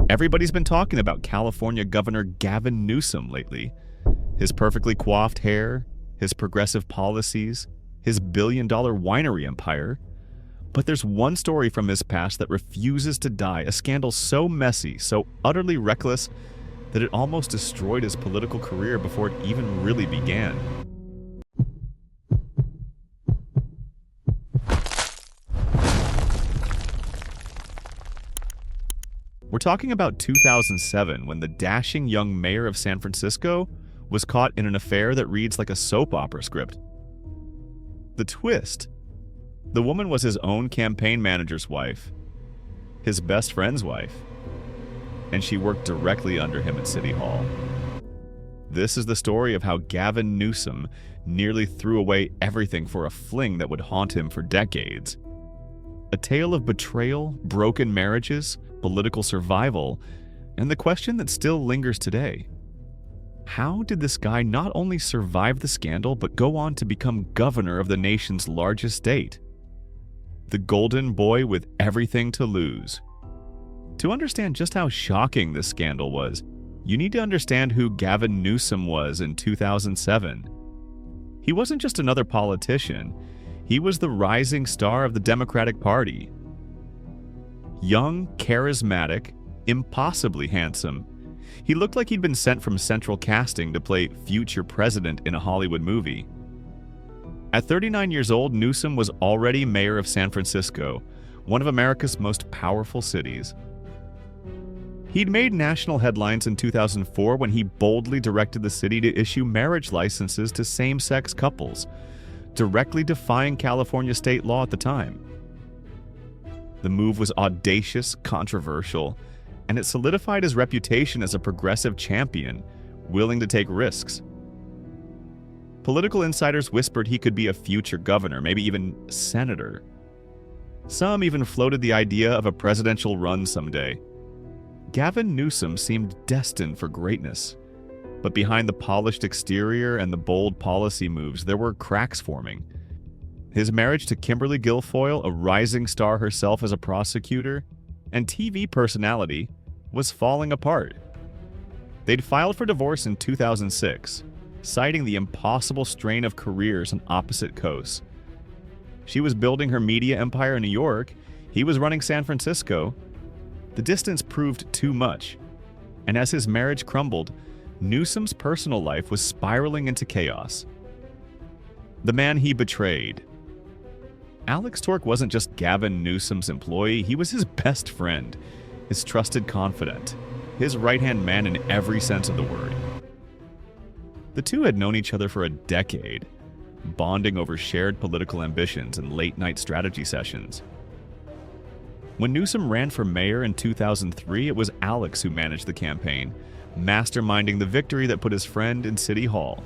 Everybody's been talking about California Governor Gavin Newsom lately. His perfectly coiffed hair, his progressive policies, his billion-dollar winery empire. But there's one story from his past that refuses to die, a scandal so messy, so utterly reckless, that it almost destroyed his political career before it even really began. We're talking about 2007, when the dashing young mayor of San Francisco was caught in an affair that reads like a soap opera script. The twist: the woman was his own campaign manager's wife, his best friend's wife, and she worked directly under him at City Hall. This is the story of how Gavin Newsom nearly threw away everything for a fling that would haunt him for decades. A tale of betrayal, broken marriages, political survival, and the question that still lingers today: how did this guy not only survive the scandal, but go on to become governor of the nation's largest state? The golden boy with everything to lose. To understand just how shocking this scandal was, you need to understand who Gavin Newsom was in 2007. He wasn't just another politician, he was the rising star of the Democratic Party. Young, charismatic, impossibly handsome, he looked like he'd been sent from central casting to play future president in a Hollywood movie. At 39 years old, Newsom was already mayor of San Francisco, one of America's most powerful cities. He'd made national headlines in 2004 when he boldly directed the city to issue marriage licenses to same-sex couples, directly defying California state law at the time. The move was audacious, controversial, and it solidified his reputation as a progressive champion, willing to take risks. Political insiders whispered he could be a future governor, maybe even senator. Some even floated the idea of a presidential run someday. Gavin Newsom seemed destined for greatness. But behind the polished exterior and the bold policy moves, there were cracks forming. His marriage to Kimberly Guilfoyle, a rising star herself as a prosecutor, and TV personality, was falling apart. They'd filed for divorce in 2006, citing the impossible strain of careers on opposite coasts. She was building her media empire in New York, he was running San Francisco. The distance proved too much, and as his marriage crumbled, Newsom's personal life was spiraling into chaos. The man he betrayed. Alex Tork wasn't just Gavin Newsom's employee, he was his best friend, his trusted confidant, his right-hand man in every sense of the word. The two had known each other for a decade, bonding over shared political ambitions and late-night strategy sessions. When Newsom ran for mayor in 2003, it was Alex who managed the campaign, masterminding the victory that put his friend in City Hall.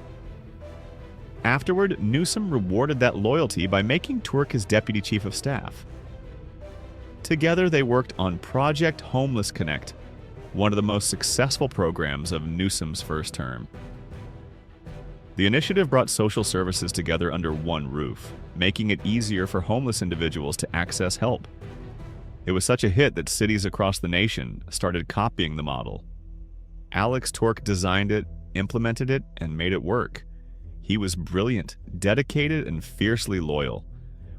Afterward, Newsom rewarded that loyalty by making Tork his deputy chief of staff. Together, they worked on Project Homeless Connect, one of the most successful programs of Newsom's first term. The initiative brought social services together under one roof, making it easier for homeless individuals to access help. It was such a hit that cities across the nation started copying the model. Alex Tork designed it, implemented it, and made it work. He was brilliant, dedicated, and fiercely loyal.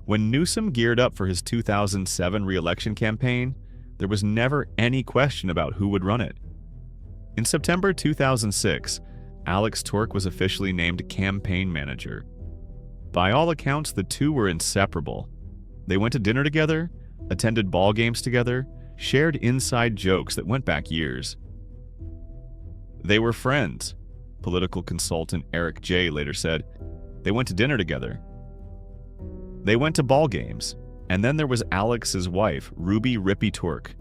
When Newsom geared up for his 2007 re-election campaign, there was never any question about who would run it. In September 2006, Alex Tork was officially named campaign manager. By all accounts, the two were inseparable. They went to dinner together, attended ball games together, shared inside jokes that went back years. They were friends. Political consultant Eric J. later said, they went to dinner together. They went to ball games. And then there was Alex's wife, Ruby Rippy Tork.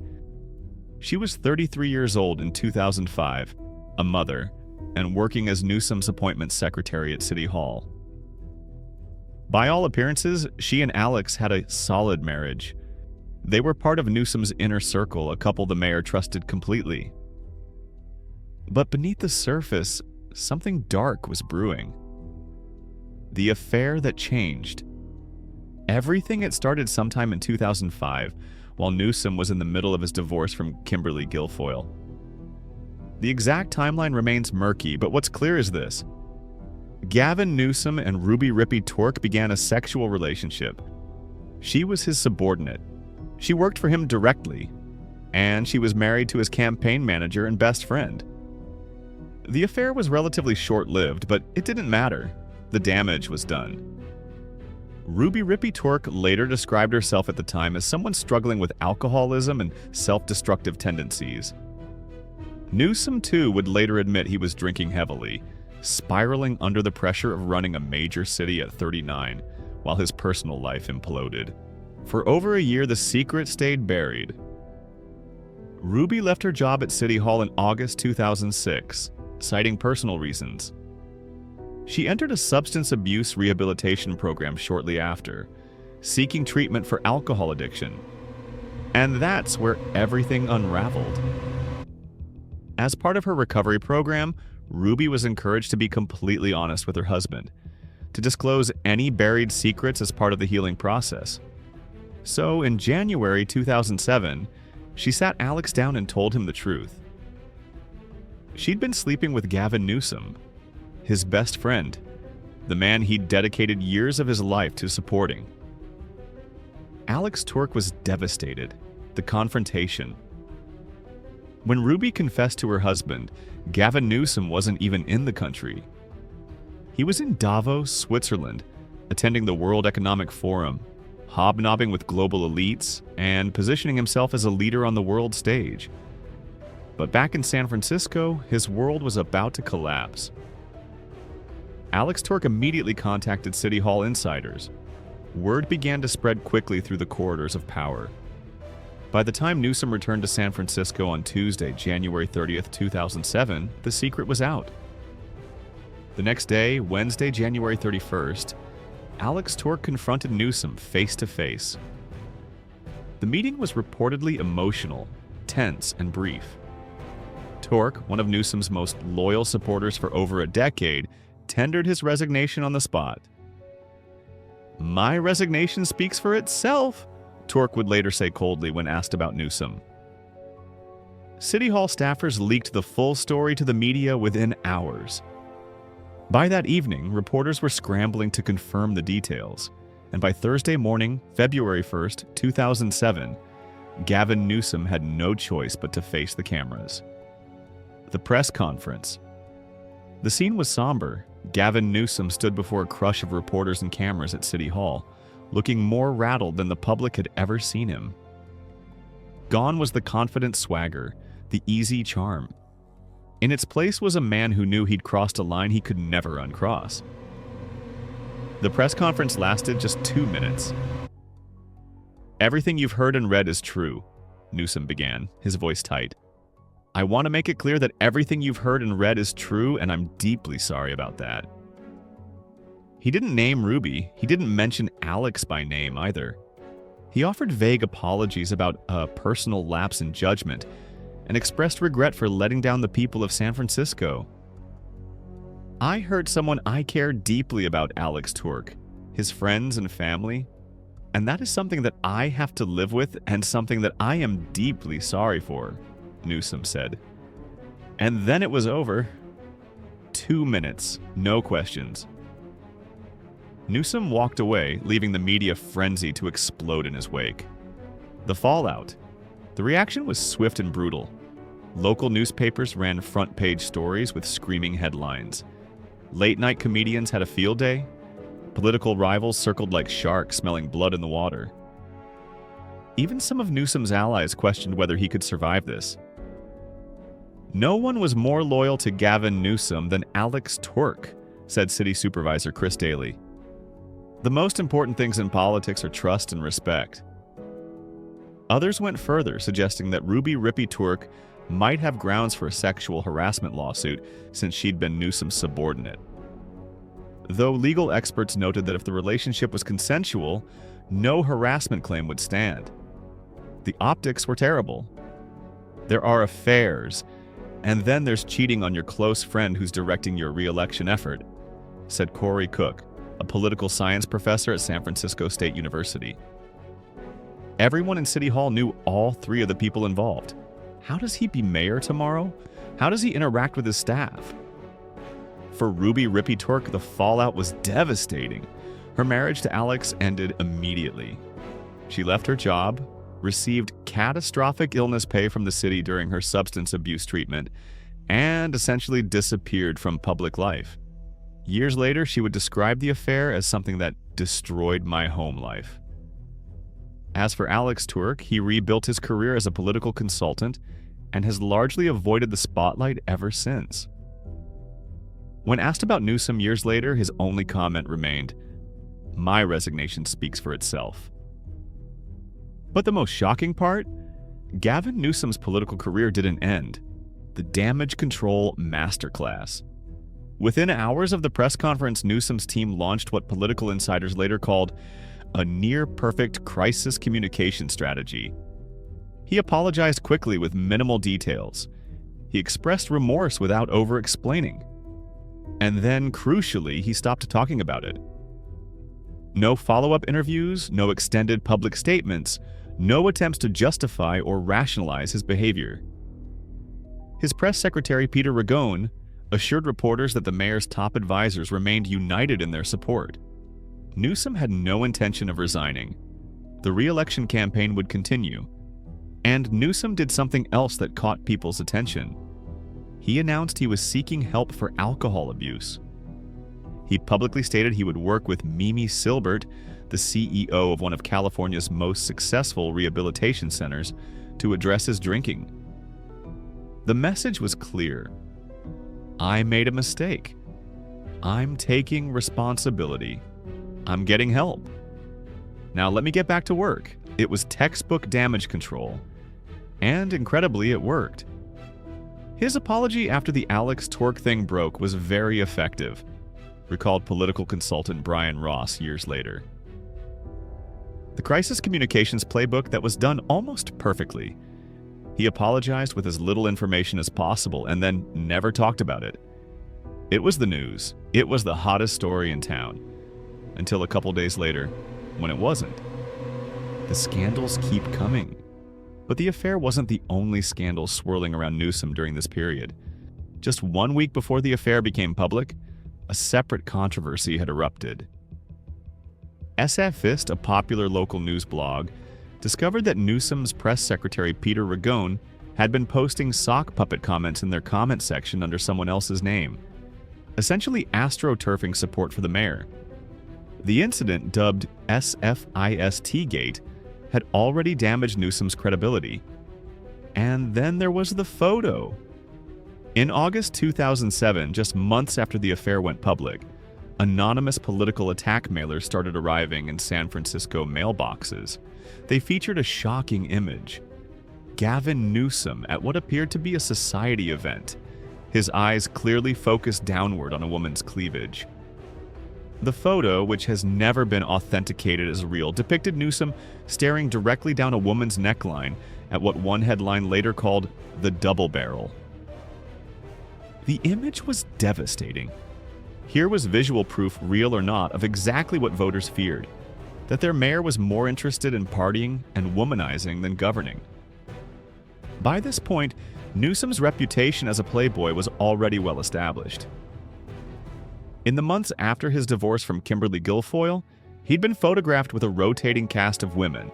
She was 33 years old in 2005, a mother, and working as Newsom's appointments secretary at City Hall. By all appearances, she and Alex had a solid marriage. They were part of Newsom's inner circle, a couple the mayor trusted completely. But beneath the surface, something dark was brewing. The affair that changed. Everything had started sometime in 2005 while Newsom was in the middle of his divorce from Kimberly Guilfoyle. The exact timeline remains murky, but what's clear is this. Gavin Newsom and Ruby Rippy Tork began a sexual relationship. She was his subordinate. She worked for him directly, and she was married to his campaign manager and best friend. The affair was relatively short-lived, but it didn't matter. The damage was done. Ruby Rippy Tork later described herself at the time as someone struggling with alcoholism and self-destructive tendencies. Newsom, too, would later admit he was drinking heavily, spiraling under the pressure of running a major city at 39, while his personal life imploded. For over a year, the secret stayed buried. Ruby left her job at City Hall in August 2006, citing personal reasons. She entered a substance abuse rehabilitation program shortly after, seeking treatment for alcohol addiction. And that's where everything unraveled. As part of her recovery program, Ruby was encouraged to be completely honest with her husband, to disclose any buried secrets as part of the healing process. So, in January 2007, she sat Alex down and told him the truth. She'd been sleeping with Gavin Newsom, his best friend, the man he'd dedicated years of his life to supporting. Alex Tork was devastated. The confrontation. When Ruby confessed to her husband, Gavin Newsom wasn't even in the country. He was in Davos, Switzerland, attending the World Economic Forum, hobnobbing with global elites, and positioning himself as a leader on the world stage. But back in San Francisco, his world was about to collapse. Alex Tork immediately contacted City Hall insiders. Word began to spread quickly through the corridors of power. By the time Newsom returned to San Francisco on Tuesday, January 30th, 2007, the secret was out. The next day, Wednesday, January 31st, Alex Tork confronted Newsom face to face. The meeting was reportedly emotional, tense, and brief. Tork, one of Newsom's most loyal supporters for over a decade, tendered his resignation on the spot. "My resignation speaks for itself," Tork would later say coldly when asked about Newsom. City Hall staffers leaked the full story to the media within hours. By that evening, reporters were scrambling to confirm the details, and by Thursday morning, February 1st, 2007, Gavin Newsom had no choice but to face the cameras. The press conference. The scene was somber. Gavin Newsom stood before a crush of reporters and cameras at City Hall, looking more rattled than the public had ever seen him. Gone was the confident swagger, the easy charm. In its place was a man who knew he'd crossed a line he could never uncross. The press conference lasted just 2 minutes. "Everything you've heard and read is true," Newsom began, his voice tight. "I want to make it clear that everything you've heard and read is true, and I'm deeply sorry about that." He didn't name Ruby. He didn't mention Alex by name either. He offered vague apologies about a personal lapse in judgment and expressed regret for letting down the people of San Francisco. "I hurt someone I care deeply about, Alex Tork, his friends and family, and that is something that I have to live with and something that I am deeply sorry for," Newsom said. And then it was over. 2 minutes, no questions. Newsom walked away, leaving the media frenzy to explode in his wake. The fallout. The reaction was swift and brutal. Local newspapers ran front-page stories with screaming headlines. Late-night comedians had a field day. Political rivals circled like sharks, smelling blood in the water. Even some of Newsom's allies questioned whether he could survive this. "No one was more loyal to Gavin Newsom than Alex Tork," said City Supervisor Chris Daly. "The most important things in politics are trust and respect." Others went further, suggesting that Ruby Rippy Tork might have grounds for a sexual harassment lawsuit since she'd been Newsom's subordinate. Though legal experts noted that if the relationship was consensual, no harassment claim would stand. The optics were terrible. There are affairs, and then there's cheating on your close friend who's directing your re-election effort, said Corey Cook, a political science professor at San Francisco State University. Everyone in City Hall knew all three of the people involved. How does he be mayor tomorrow? How does he interact with his staff? For Ruby Rippy Torque, the fallout was devastating. Her marriage to Alex ended immediately. She left her job, received catastrophic illness pay from the city during her substance abuse treatment, and essentially disappeared from public life. Years later, she would describe the affair as something that destroyed my home life. As for Alex Turk, he rebuilt his career as a political consultant and has largely avoided the spotlight ever since. When asked about Newsom years later, his only comment remained, "My resignation speaks for itself." But the most shocking part? Gavin Newsom's political career didn't end. The damage control masterclass. Within hours of the press conference, Newsom's team launched what political insiders later called a near-perfect crisis communication strategy. He apologized quickly with minimal details. He expressed remorse without over-explaining. And then, crucially, he stopped talking about it. No follow-up interviews, no extended public statements, no attempts to justify or rationalize his behavior. His press secretary, Peter Ragone, assured reporters that the mayor's top advisors remained united in their support. Newsom had no intention of resigning. The re-election campaign would continue. And Newsom did something else that caught people's attention. He announced he was seeking help for alcohol abuse. He publicly stated he would work with Mimi Silbert, the CEO of one of California's most successful rehabilitation centers, to address his drinking. The message was clear. I made a mistake. I'm taking responsibility. I'm getting help. Now let me get back to work. It was textbook damage control. And incredibly, it worked. His apology after the Alex Turk thing broke was very effective, recalled political consultant Brian Ross years later. The crisis communications playbook that was done almost perfectly. He apologized with as little information as possible and then never talked about it. It was the news. It was the hottest story in town. Until a couple days later, when it wasn't. The scandals keep coming. But the affair wasn't the only scandal swirling around Newsom during this period. Just 1 week before the affair became public, a separate controversy had erupted. Xposd, a popular local news blog, discovered that Newsom's press secretary Peter Ragone had been posting sock puppet comments in their comment section under someone else's name, essentially astroturfing support for the mayor. The incident, dubbed SFIST Gate, had already damaged Newsom's credibility. And then there was the photo. In August 2007, just months after the affair went public, anonymous political attack mailers started arriving in San Francisco mailboxes. They featured a shocking image. Gavin Newsom at what appeared to be a society event, his eyes clearly focused downward on a woman's cleavage. The photo, which has never been authenticated as real, depicted Newsom staring directly down a woman's neckline at what one headline later called the double barrel. The image was devastating. Here was visual proof, real or not, of exactly what voters feared, that their mayor was more interested in partying and womanizing than governing. By this point, Newsom's reputation as a playboy was already well established. In the months after his divorce from Kimberly Guilfoyle, he'd been photographed with a rotating cast of women.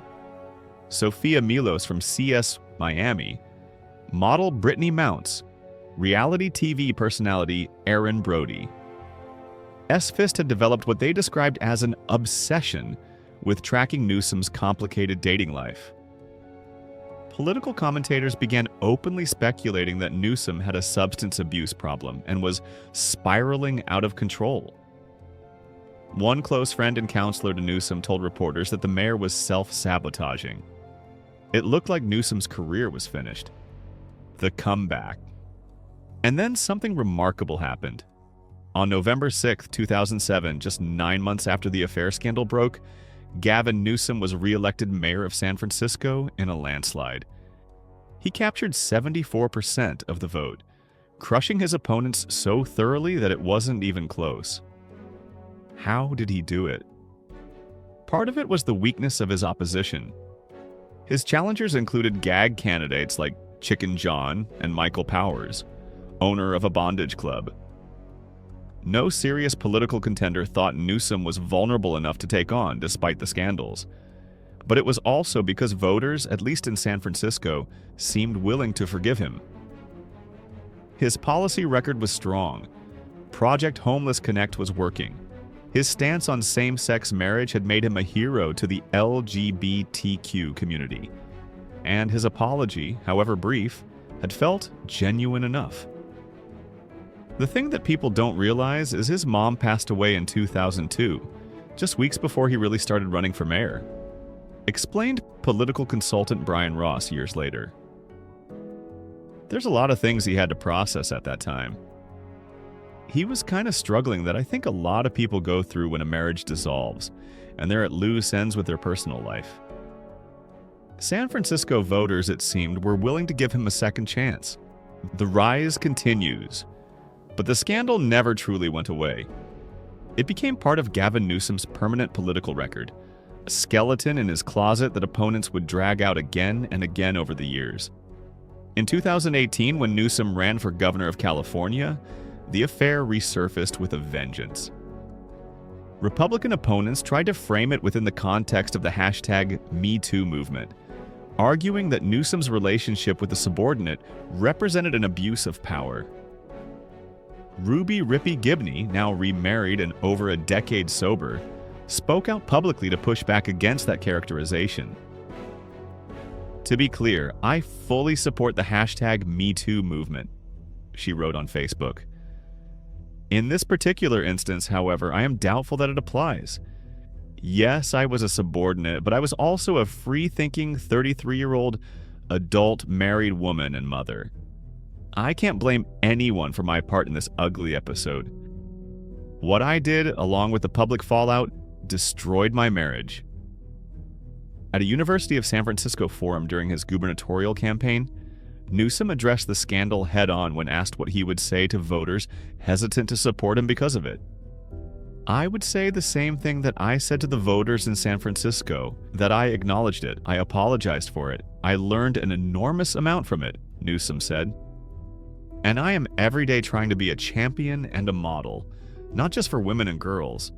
Sophia Milos from CS Miami, model Brittany Mounts, reality TV personality Aaron Brody. Xposd had developed what they described as an obsession with tracking Newsom's complicated dating life. Political commentators began openly speculating that Newsom had a substance abuse problem and was spiraling out of control. One close friend and counselor to Newsom told reporters that the mayor was self-sabotaging. It looked like Newsom's career was finished. The comeback. And then something remarkable happened. On November 6, 2007, just 9 months after the affair scandal broke, Gavin Newsom was re-elected mayor of San Francisco in a landslide. He captured 74% of the vote, crushing his opponents so thoroughly that it wasn't even close. How did he do it? Part of it was the weakness of his opposition. His challengers included gag candidates like Chicken John and Michael Powers, owner of a bondage club. No serious political contender thought Newsom was vulnerable enough to take on, despite the scandals. But it was also because voters, at least in San Francisco, seemed willing to forgive him. His policy record was strong. Project Homeless Connect was working. His stance on same-sex marriage had made him a hero to the LGBTQ community. And his apology, however brief, had felt genuine enough. The thing that people don't realize is his mom passed away in 2002, just weeks before he really started running for mayor. Explained political consultant Brian Ross years later. There's a lot of things he had to process at that time. He was kind of struggling that I think a lot of people go through when a marriage dissolves, and they're at loose ends with their personal life. San Francisco voters, it seemed, were willing to give him a second chance. The rise continues, but the scandal never truly went away. It became part of Gavin Newsom's permanent political record, a skeleton in his closet that opponents would drag out again and again over the years. In 2018, when Newsom ran for governor of California, the affair resurfaced with a vengeance. Republican opponents tried to frame it within the context of the hashtag #MeToo movement, arguing that Newsom's relationship with the subordinate represented an abuse of power. Ruby Rippey Gibney, now remarried and over a decade sober, spoke out publicly to push back against that characterization. To be clear, I fully support the hashtag #MeToo movement, she wrote on Facebook. In this particular instance, however, I am doubtful that it applies. Yes, I was a subordinate, but I was also a free-thinking 33-year-old adult married woman and mother. I can't blame anyone for my part in this ugly episode. What I did, along with the public fallout, destroyed my marriage. At a University of San Francisco forum during his gubernatorial campaign, Newsom addressed the scandal head-on when asked what he would say to voters hesitant to support him because of it. I would say the same thing that I said to the voters in San Francisco, that I acknowledged it, I apologized for it, I learned an enormous amount from it, Newsom said. And I am every day trying to be a champion and a model, not just for women and girls,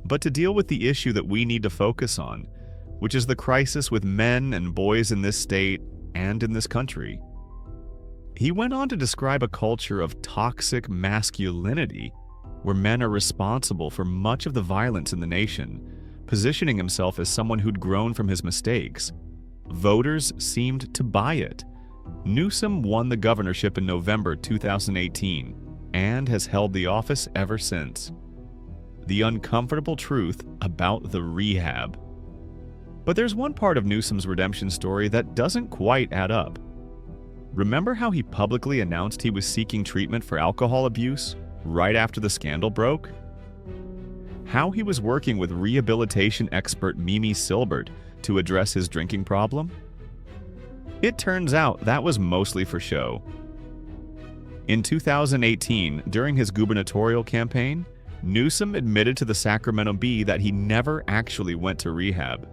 but to deal with the issue that we need to focus on, which is the crisis with men and boys in this state and in this country. He went on to describe a culture of toxic masculinity, where men are responsible for much of the violence in the nation, positioning himself as someone who'd grown from his mistakes. Voters seemed to buy it. Newsom won the governorship in November 2018 and has held the office ever since. The uncomfortable truth about the rehab. But there's one part of Newsom's redemption story that doesn't quite add up. Remember how he publicly announced he was seeking treatment for alcohol abuse right after the scandal broke? How he was working with rehabilitation expert Mimi Silbert to address his drinking problem? It turns out that was mostly for show. In 2018, during his gubernatorial campaign, Newsom admitted to the Sacramento Bee that he never actually went to rehab.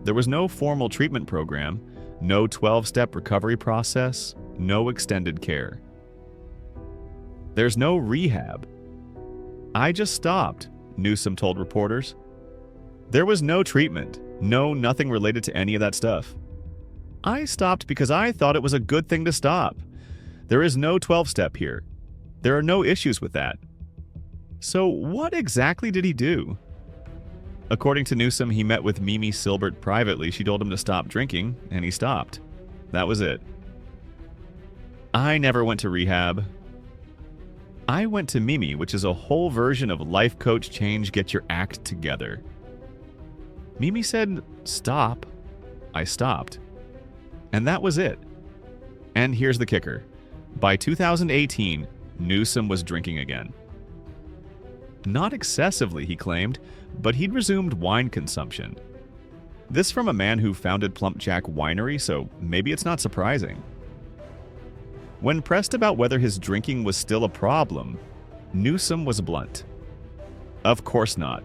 There was no formal treatment program, no 12-step recovery process, no extended care. There's no rehab. I just stopped, Newsom told reporters. There was no treatment, nothing related to any of that stuff. I stopped because I thought it was a good thing to stop. There is no 12-step here. There are no issues with that. So what exactly did he do? According to Newsom, he met with Mimi Silbert privately. She told him to stop drinking, and he stopped. That was it. I never went to rehab. I went to Mimi, which is a whole version of life coach change, get your act together. Mimi said, stop. I stopped. And that was it. And here's the kicker. By 2018, Newsom was drinking again. Not excessively, he claimed, but he'd resumed wine consumption. This from a man who founded Plump Jack Winery, so maybe it's not surprising. When pressed about whether his drinking was still a problem, Newsom was blunt. Of course not.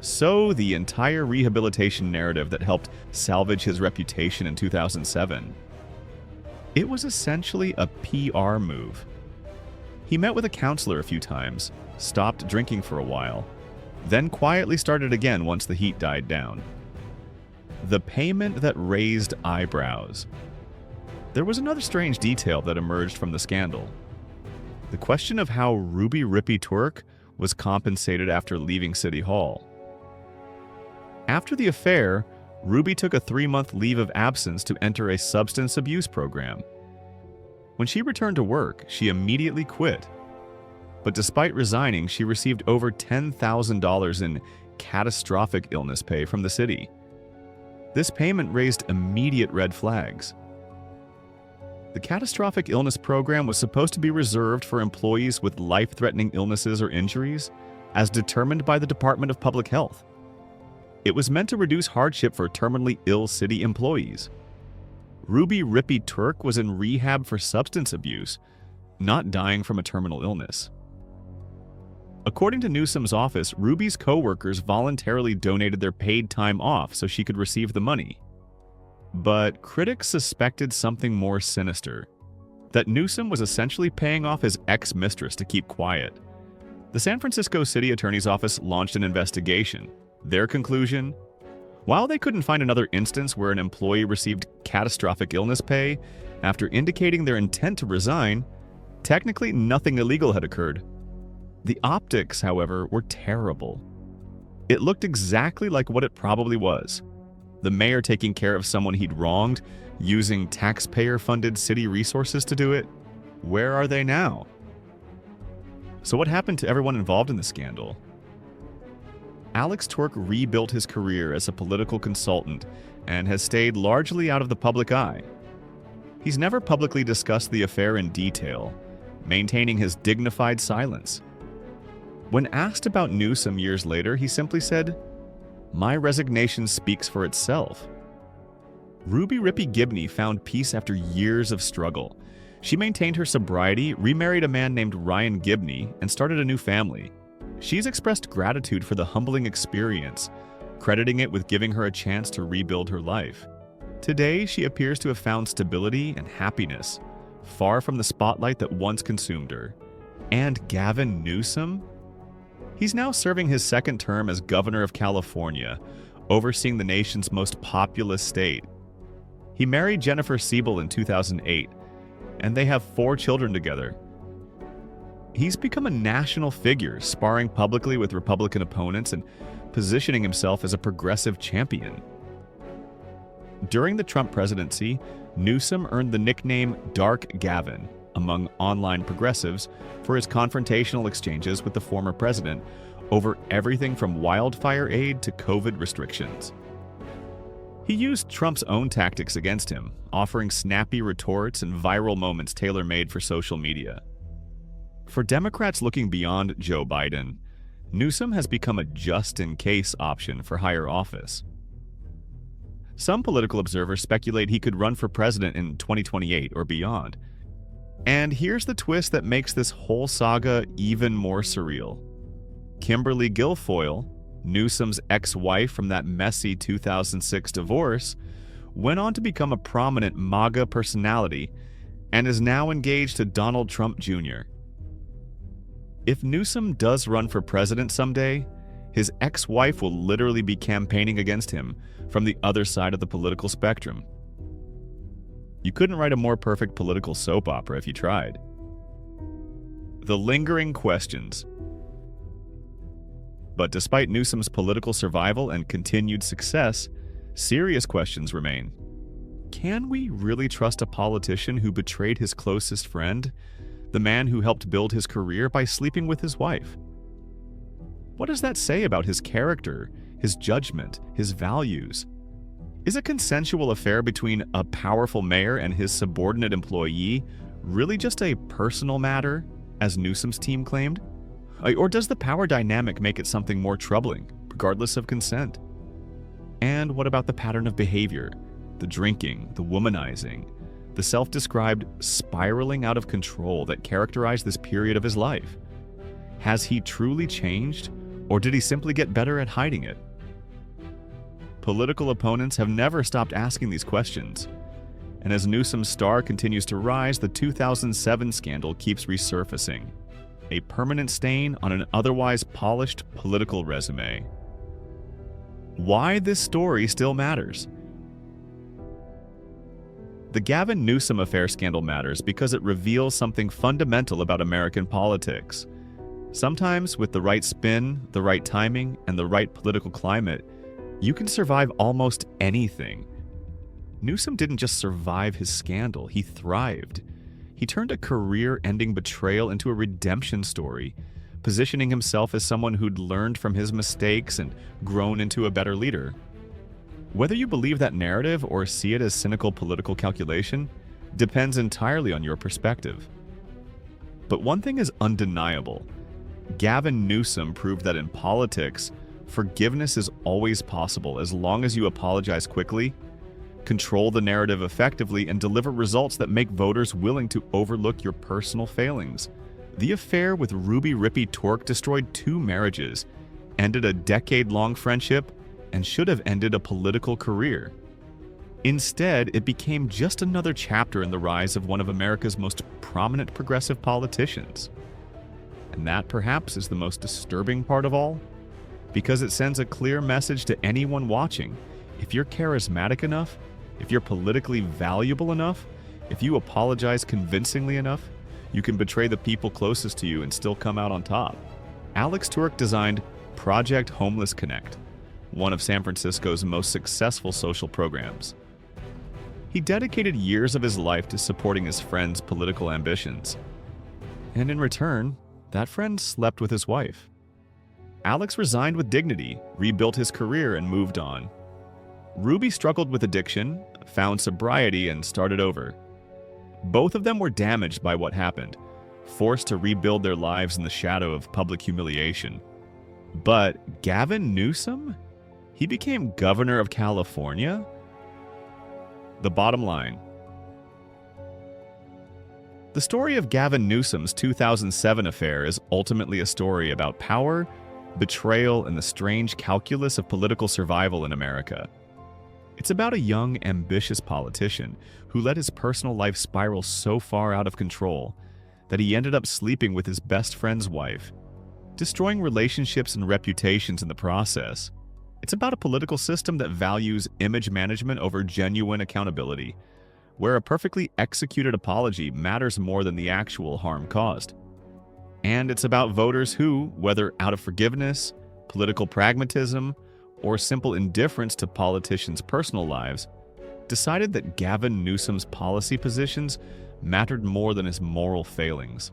So the entire rehabilitation narrative that helped salvage his reputation in 2007, it was essentially a PR move. He met with a counselor a few times, stopped drinking for a while, then quietly started again once the heat died down. The payment that raised eyebrows. There was another strange detail that emerged from the scandal. The question of how Ruby Rippy Twerk was compensated after leaving City Hall. After the affair, Ruby took a 3-month leave of absence to enter a substance abuse program. When she returned to work, she immediately quit. But despite resigning, she received over $10,000 in catastrophic illness pay from the city. This payment raised immediate red flags. The catastrophic illness program was supposed to be reserved for employees with life-threatening illnesses or injuries, as determined by the Department of Public Health. It was meant to reduce hardship for terminally ill city employees. Ruby Rippy Twerk was in rehab for substance abuse, not dying from a terminal illness. According to Newsom's office, Ruby's co-workers voluntarily donated their paid time off so she could receive the money. But critics suspected something more sinister, that Newsom was essentially paying off his ex-mistress to keep quiet. The San Francisco City Attorney's Office launched an investigation. Their conclusion? While they couldn't find another instance where an employee received catastrophic illness pay after indicating their intent to resign, technically nothing illegal had occurred. The optics, however, were terrible. It looked exactly like what it probably was. The mayor taking care of someone he'd wronged, using taxpayer-funded city resources to do it. Where are they now? So what happened to everyone involved in the scandal? Alex Twerk rebuilt his career as a political consultant and has stayed largely out of the public eye. He's never publicly discussed the affair in detail, maintaining his dignified silence. When asked about Newsom years later, he simply said, "My resignation speaks for itself." Ruby Rippy Gibney found peace after years of struggle. She maintained her sobriety, remarried a man named Ryan Gibney, and started a new family. She's expressed gratitude for the humbling experience, crediting it with giving her a chance to rebuild her life. Today, she appears to have found stability and happiness, far from the spotlight that once consumed her. And Gavin Newsom? He's now serving his second term as governor of California, overseeing the nation's most populous state. He married Jennifer Siebel in 2008, and they have 4 children together. He's become a national figure, sparring publicly with Republican opponents and positioning himself as a progressive champion. During the Trump presidency, Newsom earned the nickname Dark Gavin among online progressives for his confrontational exchanges with the former president over everything from wildfire aid to COVID restrictions. He used Trump's own tactics against him, offering snappy retorts and viral moments tailor-made for social media. For Democrats looking beyond Joe Biden, Newsom has become a just-in-case option for higher office. Some political observers speculate he could run for president in 2028 or beyond. And here's the twist that makes this whole saga even more surreal. Kimberly Guilfoyle, Newsom's ex-wife from that messy 2006 divorce, went on to become a prominent MAGA personality and is now engaged to Donald Trump Jr. If Newsom does run for president someday, his ex-wife will literally be campaigning against him from the other side of the political spectrum. You couldn't write a more perfect political soap opera if you tried. The lingering questions. But despite Newsom's political survival and continued success, serious questions remain. Can we really trust a politician who betrayed his closest friend, the man who helped build his career by sleeping with his wife? What does that say about his character, his judgment, his values? Is a consensual affair between a powerful mayor and his subordinate employee really just a personal matter, as Newsom's team claimed? Or does the power dynamic make it something more troubling, regardless of consent? And what about the pattern of behavior, the drinking, the womanizing, the self-described spiraling out of control that characterized this period of his life? Has he truly changed, Or did he simply get better at hiding it? Political opponents have never stopped asking these questions. And as Newsom's star continues to rise, the 2007 scandal keeps resurfacing, a permanent stain on an otherwise polished political resume. Why this story still matters? The Gavin Newsom affair scandal matters because it reveals something fundamental about American politics. Sometimes, with the right spin, the right timing, and the right political climate, you can survive almost anything. Newsom didn't just survive his scandal, he thrived. He turned a career-ending betrayal into a redemption story, positioning himself as someone who'd learned from his mistakes and grown into a better leader. Whether you believe that narrative or see it as cynical political calculation depends entirely on your perspective. But one thing is undeniable. Gavin Newsom proved that in politics, forgiveness is always possible as long as you apologize quickly, control the narrative effectively, and deliver results that make voters willing to overlook your personal failings. The affair with Ruby Rippey Torque destroyed 2 marriages, ended a decade-long friendship, and should have ended a political career. Instead, it became just another chapter in the rise of one of America's most prominent progressive politicians. And that, perhaps, is the most disturbing part of all, because it sends a clear message to anyone watching. If you're charismatic enough, if you're politically valuable enough, if you apologize convincingly enough, you can betray the people closest to you and still come out on top. Alex Turk designed Project Homeless Connect, one of San Francisco's most successful social programs. He dedicated years of his life to supporting his friend's political ambitions. And in return, that friend slept with his wife. Alex resigned with dignity, rebuilt his career, and moved on. Ruby struggled with addiction, found sobriety, and started over. Both of them were damaged by what happened, forced to rebuild their lives in the shadow of public humiliation. But Gavin Newsom? He became governor of California? The bottom line. The story of Gavin Newsom's 2007 affair is ultimately a story about power, betrayal, and the strange calculus of political survival in America. It's about a young, ambitious politician who let his personal life spiral so far out of control that he ended up sleeping with his best friend's wife, destroying relationships and reputations in the process. It's about a political system that values image management over genuine accountability, where a perfectly executed apology matters more than the actual harm caused. And it's about voters who, whether out of forgiveness, political pragmatism, or simple indifference to politicians' personal lives, decided that Gavin Newsom's policy positions mattered more than his moral failings.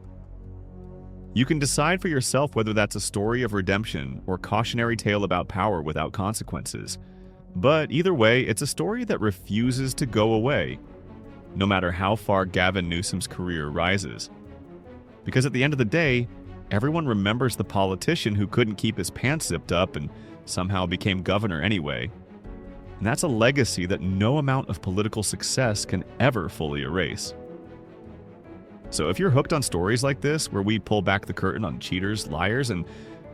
You can decide for yourself whether that's a story of redemption or cautionary tale about power without consequences. But either way, it's a story that refuses to go away, no matter how far Gavin Newsom's career rises. Because at the end of the day, everyone remembers the politician who couldn't keep his pants zipped up and somehow became governor anyway. And that's a legacy that no amount of political success can ever fully erase. So if you're hooked on stories like this, where we pull back the curtain on cheaters, liars, and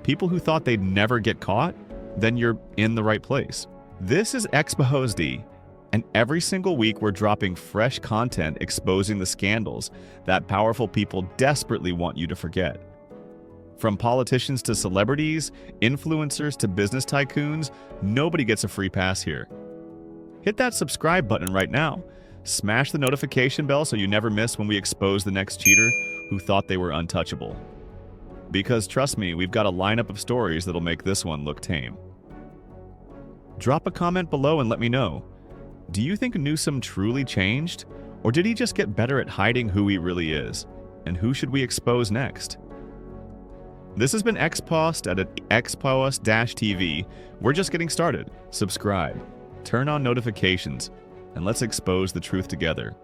people who thought they'd never get caught, then you're in the right place. This is Xposd, and every single week we're dropping fresh content exposing the scandals that powerful people desperately want you to forget. From politicians to celebrities, influencers to business tycoons, nobody gets a free pass here. Hit that subscribe button right now. Smash the notification bell so you never miss when we expose the next cheater who thought they were untouchable. Because trust me, we've got a lineup of stories that'll make this one look tame. Drop a comment below and let me know. Do you think Newsom truly changed? Or did he just get better at hiding who he really is? And who should we expose next? This has been Xposd at Xposd-TV. We're just getting started. Subscribe, turn on notifications, and let's expose the truth together.